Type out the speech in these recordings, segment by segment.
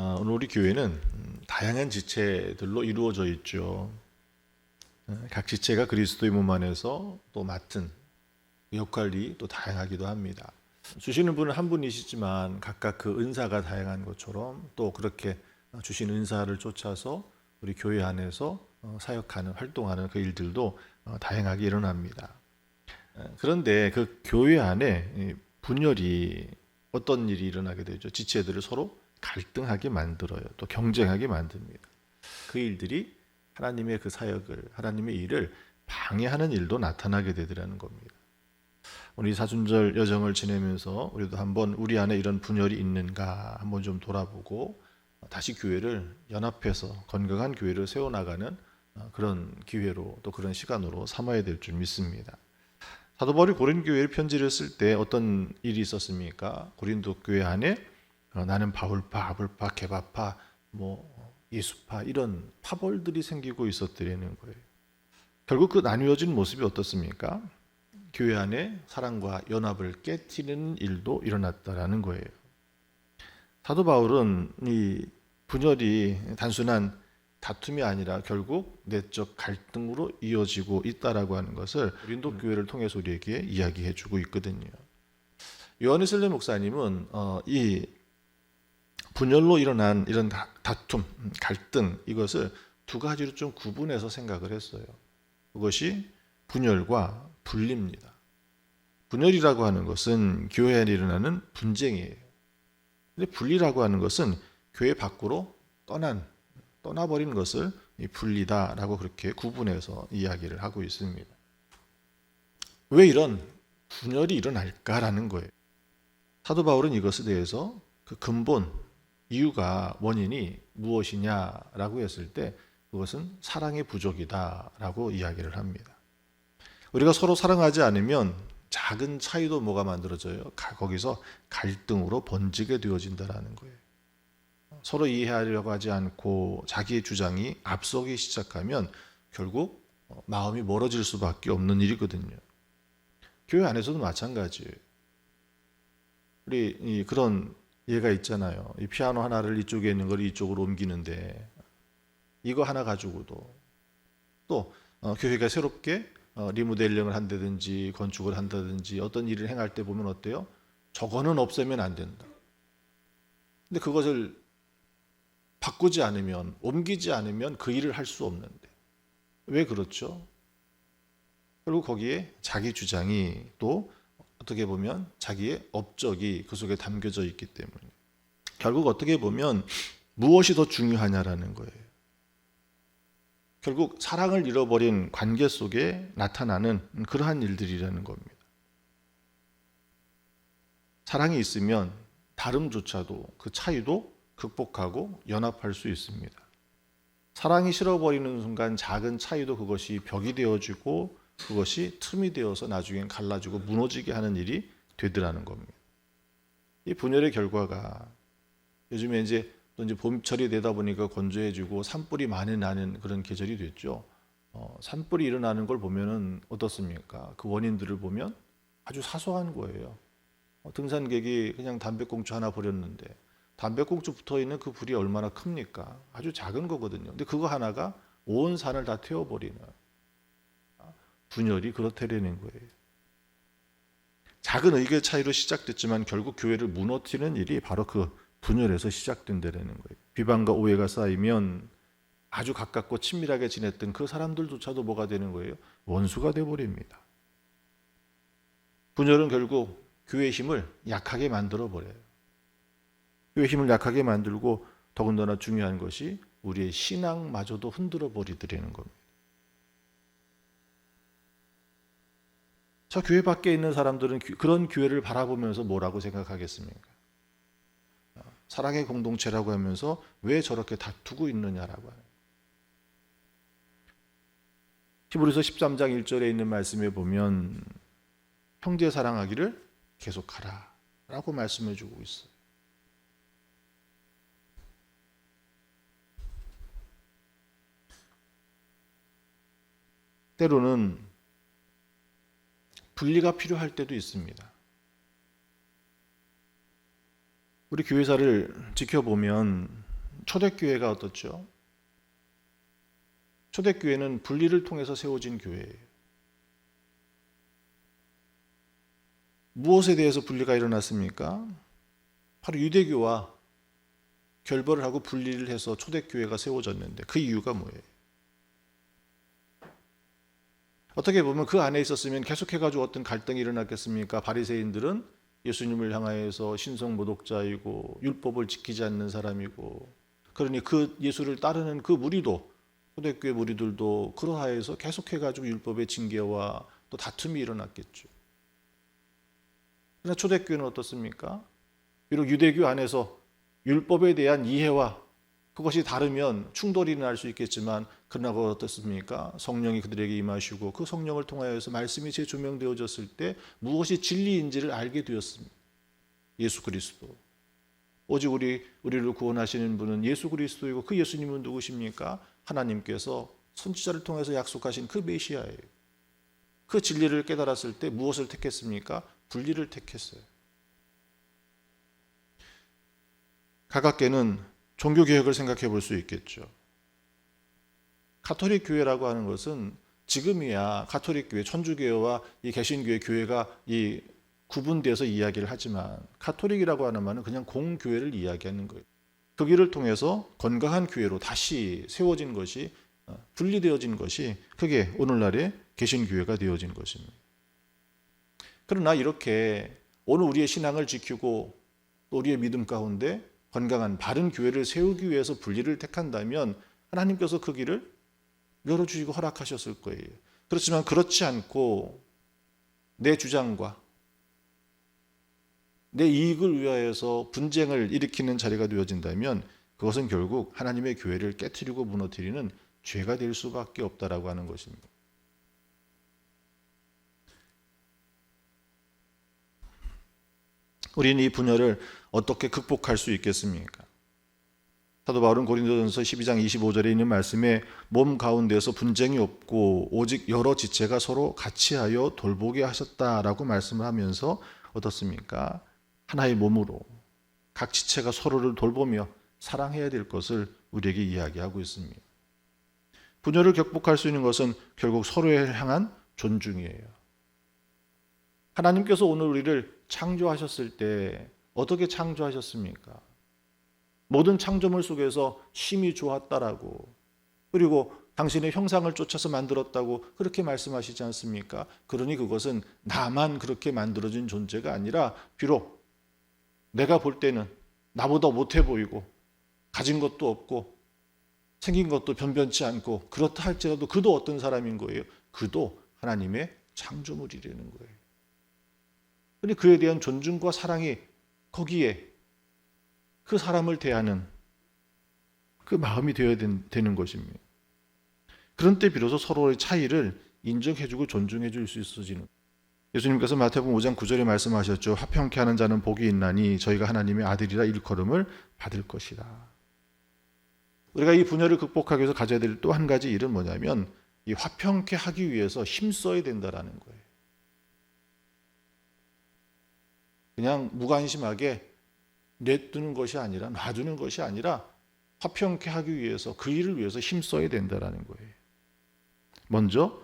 오늘 우리 교회는 다양한 지체들로 이루어져 있죠. 각 지체가 그리스도의 몸 안에서 또 맡은 역할이 또 다양하기도 합니다. 주시는 분은 한 분이시지만 각각 그 은사가 다양한 것처럼 또 그렇게 주신 은사를 쫓아서 우리 교회 안에서 사역하는, 활동하는 그 일들도 다양하게 일어납니다. 그런데 그 교회 안에 분열이 어떤 일이 일어나게 되죠? 지체들을 서로 갈등하게 만들어요. 또 경쟁하게 만듭니다. 그 일들이 하나님의 그 사역을, 하나님의 일을 방해하는 일도 나타나게 되더라는 겁니다. 우리 사순절 여정을 지내면서 우리도 한번 우리 안에 이런 분열이 있는가 한번 좀 돌아보고 다시 교회를 연합해서 건강한 교회를 세워나가는 그런 기회로 또 그런 시간으로 삼아야 될 줄 믿습니다. 사도 바울이 고린도 교회에 편지를 쓸 때 어떤 일이 있었습니까? 고린도 교회 안에 나는 바울파, 아볼파, 게바파, 예수파 이런 파벌들이 생기고 있었더라는 거예요. 결국 그 나뉘어진 모습이 어떻습니까? 교회 안에 사랑과 연합을 깨트리는 일도 일어났다라는 거예요. 사도 바울은 이 분열이 단순한 다툼이 아니라 결국 내적 갈등으로 이어지고 있다라고 하는 것을 고린도 교회를 통해서 우리에게 이야기해 주고 있거든요. 요한 웨슬리 목사님은 이 분열로 일어난 이런 다툼, 갈등 이것을 두 가지로 좀 구분해서 생각을 했어요. 그것이 분열과 분리입니다. 분열이라고 하는 것은 교회 안에 일어나는 분쟁이에요. 근데 분리라고 하는 것은 교회 밖으로 떠나버린 것을 분리다라고 그렇게 구분해서 이야기를 하고 있습니다. 왜 이런 분열이 일어날까라는 거예요. 사도 바울은 이것에 대해서 그 근본 이유가 원인이 무엇이냐라고 했을 때 그것은 사랑의 부족이다라고 이야기를 합니다. 우리가 서로 사랑하지 않으면 작은 차이도 뭐가 만들어져요? 거기서 갈등으로 번지게 되어진다라는 거예요. 서로 이해하려고 하지 않고 자기의 주장이 앞서기 시작하면 결국 마음이 멀어질 수밖에 없는 일이거든요. 교회 안에서도 마찬가지예요. 우리 그런 예가 있잖아요. 이 피아노 하나를 이쪽에 있는 걸 이쪽으로 옮기는데 이거 하나 가지고도 또 교회가 새롭게 리모델링을 한다든지 건축을 한다든지 어떤 일을 행할 때 보면 어때요? 저거는 없애면 안 된다. 근데 그것을 바꾸지 않으면, 옮기지 않으면 그 일을 할 수 없는데 왜 그렇죠? 그리고 거기에 자기 주장이 또 어떻게 보면 자기의 업적이 그 속에 담겨져 있기 때문에 결국 어떻게 보면 무엇이 더 중요하냐라는 거예요. 결국 사랑을 잃어버린 관계 속에 나타나는 그러한 일들이라는 겁니다. 사랑이 있으면 다름조차도 그 차이도 극복하고 연합할 수 있습니다. 사랑이 싫어버리는 순간 작은 차이도 그것이 벽이 되어지고 그것이 틈이 되어서 나중엔 갈라지고 무너지게 하는 일이 되더라는 겁니다. 이 분열의 결과가 요즘에 이제 봄철이 되다 보니까 건조해지고 산불이 많이 나는 그런 계절이 됐죠. 산불이 일어나는 걸 보면은 어떻습니까? 그 원인들을 보면 아주 사소한 거예요. 등산객이 그냥 담배꽁초 하나 버렸는데 담배꽁초 붙어 있는 그 불이 얼마나 큽니까? 아주 작은 거거든요. 근데 그거 하나가 온 산을 다 태워버리는 분열이 그렇다라는 거예요. 작은 의견 차이로 시작됐지만 결국 교회를 무너뜨리는 일이 바로 그 분열에서 시작된다는 거예요. 비방과 오해가 쌓이면 아주 가깝고 친밀하게 지냈던 그 사람들조차도 뭐가 되는 거예요? 원수가 되어버립니다. 분열은 결국 교회의 힘을 약하게 만들어버려요. 교회의 힘을 약하게 만들고 더군다나 중요한 것이 우리의 신앙마저도 흔들어 버리더라는 겁니다. 저 교회 밖에 있는 사람들은 그런 교회를 바라보면서 뭐라고 생각하겠습니까? 사랑의 공동체라고 하면서 왜 저렇게 다투고 있느냐라고 하는. 히브리서 13장 1절에 있는 말씀에 보면 형제 사랑하기를 계속하라 라고 말씀해 주고 있어요. 때로는 분리가 필요할 때도 있습니다. 우리 교회사를 지켜보면 초대교회가 어떻죠? 초대교회는 분리를 통해서 세워진 교회예요. 무엇에 대해서 분리가 일어났습니까? 바로 유대교와 결별을 하고 분리를 해서 초대교회가 세워졌는데 그 이유가 뭐예요? 어떻게 보면 그 안에 있었으면 계속해가지고 어떤 갈등이 일어났겠습니까? 바리새인들은 예수님을 향하여서 신성모독자이고 율법을 지키지 않는 사람이고, 그러니 그 예수를 따르는 그 무리도, 초대교회 무리들도 그러하여서 계속해가지고 율법의 징계와 또 다툼이 일어났겠죠. 그러나 초대교회는 어떻습니까? 비록 유대교 안에서 율법에 대한 이해와 그것이 다르면 충돌이 날 수 있겠지만, 그러나 그거 어떻습니까? 성령이 그들에게 임하시고 그 성령을 통하여서 말씀이 재조명되어졌을 때 무엇이 진리인지를 알게 되었습니다. 예수 그리스도. 오직 우리를 구원하시는 분은 예수 그리스도이고 그 예수님은 누구십니까? 하나님께서 선지자를 통해서 약속하신 그 메시아예요. 그 진리를 깨달았을 때 무엇을 택했습니까? 분리를 택했어요. 가깝게는 종교개혁을 생각해 볼 수 있겠죠. 가톨릭 교회라고 하는 것은 지금이야 가톨릭 교회, 천주교회와 이 개신교회 교회가 이 구분돼서 이야기를 하지만, 가톨릭이라고 하는 말은 그냥 공교회를 이야기하는 거예요. 그 길을 통해서 건강한 교회로 다시 세워진 것이, 분리되어진 것이 그게 오늘날의 개신교회가 되어진 것입니다. 그러나 이렇게 오늘 우리의 신앙을 지키고 또 우리의 믿음 가운데 건강한 바른 교회를 세우기 위해서 분리를 택한다면 하나님께서 그 길을 열어주시고 허락하셨을 거예요. 그렇지만 그렇지 않고 내 주장과 내 이익을 위하여서 분쟁을 일으키는 자리가 되어진다면 그것은 결국 하나님의 교회를 깨트리고 무너뜨리는 죄가 될 수밖에 없다라고 하는 것입니다. 우리는 이 분열을 어떻게 극복할 수 있겠습니까? 사도 바울은 고린도전서 12장 25절에 있는 말씀에 몸 가운데서 분쟁이 없고 오직 여러 지체가 서로 같이하여 돌보게 하셨다라고 말씀을 하면서 어떻습니까? 하나의 몸으로 각 지체가 서로를 돌보며 사랑해야 될 것을 우리에게 이야기하고 있습니다. 분열을 극복할 수 있는 것은 결국 서로에 향한 존중이에요. 하나님께서 오늘 우리를 창조하셨을 때 어떻게 창조하셨습니까? 모든 창조물 속에서 심히 좋았다라고, 그리고 당신의 형상을 쫓아서 만들었다고 그렇게 말씀하시지 않습니까? 그러니 그것은 나만 그렇게 만들어진 존재가 아니라 비록 내가 볼 때는 나보다 못해 보이고 가진 것도 없고 생긴 것도 변변치 않고 그렇다 할지라도 그도 어떤 사람인 거예요? 그도 하나님의 창조물이라는 거예요. 그런데 그에 대한 존중과 사랑이 거기에 그 사람을 대하는 그 마음이 되어야 되는 것입니다. 그런 때 비로소 서로의 차이를 인정해주고 존중해 줄 수 있어지는. 예수님께서 마태복음 5장 9절에 말씀하셨죠. 화평케 하는 자는 복이 있나니 저희가 하나님의 아들이라 일컬음을 받을 것이라. 우리가 이 분열을 극복하기 위해서 가져야 될 또 한 가지 일은 뭐냐면 이 화평케 하기 위해서 힘써야 된다라는 거예요. 그냥 무관심하게 놔두는 것이 아니라, 놔두는 것이 아니라 화평케 하기 위해서 그 일을 위해서 힘써야 된다라는 거예요. 먼저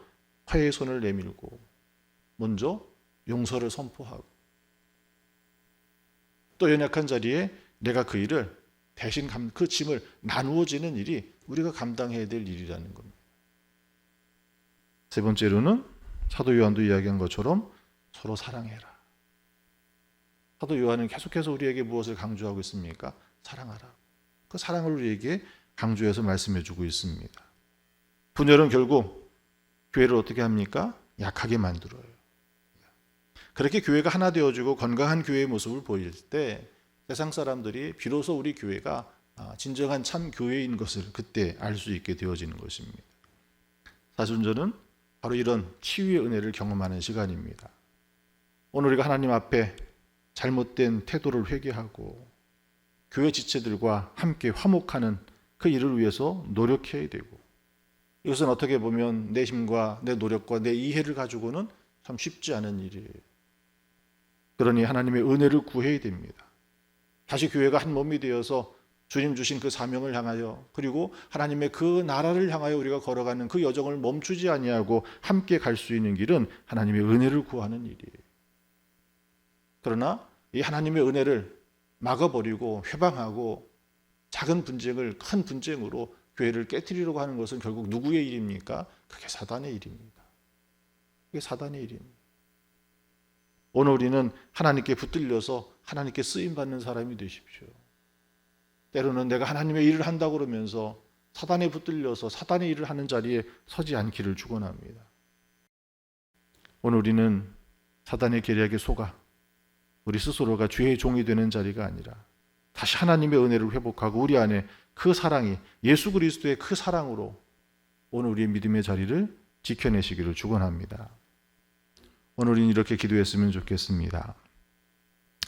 화해의 손을 내밀고, 먼저 용서를 선포하고, 또 연약한 자리에 내가 그 일을 대신 그 짐을 나누어지는 일이 우리가 감당해야 될 일이라는 겁니다. 세 번째로는 사도 요한도 이야기한 것처럼 서로 사랑해라. 사도 요한은 계속해서 우리에게 무엇을 강조하고 있습니까? 사랑하라. 그 사랑을 우리에게 강조해서 말씀해 주고 있습니다. 분열은 결국 교회를 어떻게 합니까? 약하게 만들어요. 그렇게 교회가 하나 되어지고 건강한 교회의 모습을 보일 때 세상 사람들이 비로소 우리 교회가 진정한 참 교회인 것을 그때 알 수 있게 되어지는 것입니다. 사순절은 바로 이런 치유의 은혜를 경험하는 시간입니다. 오늘 우리가 하나님 앞에 잘못된 태도를 회개하고 교회 지체들과 함께 화목하는 그 일을 위해서 노력해야 되고, 이것은 어떻게 보면 내 힘과 내 노력과 내 이해를 가지고는 참 쉽지 않은 일이에요. 그러니 하나님의 은혜를 구해야 됩니다. 다시 교회가 한 몸이 되어서 주님 주신 그 사명을 향하여 그리고 하나님의 그 나라를 향하여 우리가 걸어가는 그 여정을 멈추지 아니하고 함께 갈 수 있는 길은 하나님의 은혜를 구하는 일이에요. 그러나 이 하나님의 은혜를 막아버리고 회방하고 작은 분쟁을 큰 분쟁으로 교회를 깨뜨리려고 하는 것은 결국 누구의 일입니까? 그게 사단의 일입니다. 그게 사단의 일입니다. 오늘 우리는 하나님께 붙들려서 하나님께 쓰임받는 사람이 되십시오. 때로는 내가 하나님의 일을 한다고 그러면서 사단에 붙들려서 사단의 일을 하는 자리에 서지 않기를 축원합니다. 오늘 우리는 사단의 계략에 속아 우리 스스로가 죄의 종이 되는 자리가 아니라 다시 하나님의 은혜를 회복하고 우리 안에 그 사랑이 예수 그리스도의 그 사랑으로 오늘 우리의 믿음의 자리를 지켜내시기를 축원합니다. 오늘 우리는 이렇게 기도했으면 좋겠습니다.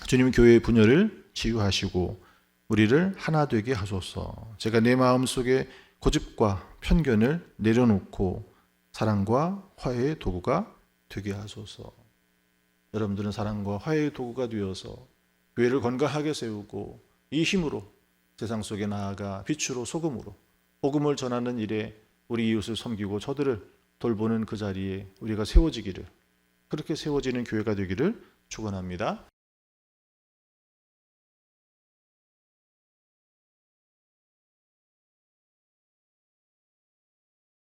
주님, 교회의 분열을 치유하시고 우리를 하나 되게 하소서. 제가 내 마음속에 고집과 편견을 내려놓고 사랑과 화해의 도구가 되게 하소서. 여러분들은 사랑과 화해의 도구가 되어서 교회를 건강하게 세우고 이 힘으로 세상 속에 나아가 빛으로 소금으로 복음을 전하는 일에 우리 이웃을 섬기고 저들을 돌보는 그 자리에 우리가 세워지기를, 그렇게 세워지는 교회가 되기를 축원합니다.